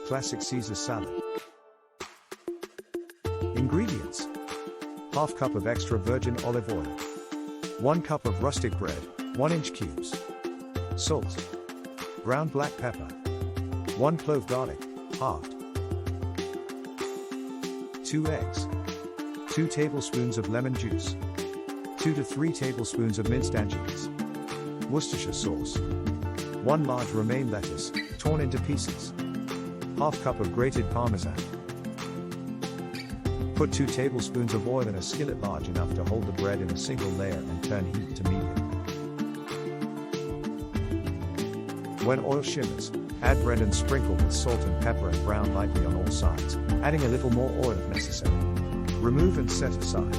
Classic Caesar salad. Ingredients: ½ cup of extra virgin olive oil, 1 cup of rustic bread, 1-inch cubes, salt, ground black pepper, 1 clove garlic, halved, 2 eggs, 2 tablespoons of lemon juice, 2 to 3 tablespoons of minced anchovies, Worcestershire sauce, 1 large romaine lettuce, torn into pieces, ½ cup of grated Parmesan. Put 2 tablespoons of oil in a skillet large enough to hold the bread in a single layer and turn heat to medium. When oil shimmers, add bread and sprinkle with salt and pepper and brown lightly on all sides, adding a little more oil if necessary. Remove and set aside.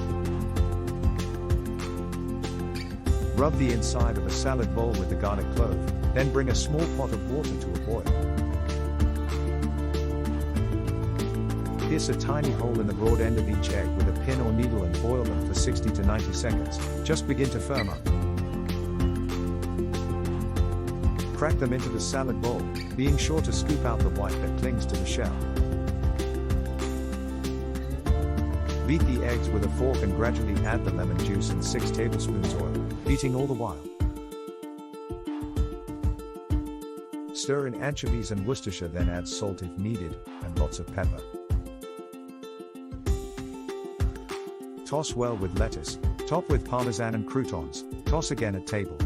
Rub the inside of a salad bowl with the garlic clove, then bring a small pot of water to a boil. Pierce a tiny hole in the broad end of each egg with a pin or needle and boil them for 60 to 90 seconds, just begin to firm up. Crack them into the salad bowl, being sure to scoop out the white that clings to the shell. Beat the eggs with a fork and gradually add the lemon juice and 6 tablespoons oil, beating all the while. Stir in anchovies and Worcestershire, then add salt if needed, and lots of pepper. Toss well with lettuce, top with Parmesan and croutons, toss again at table.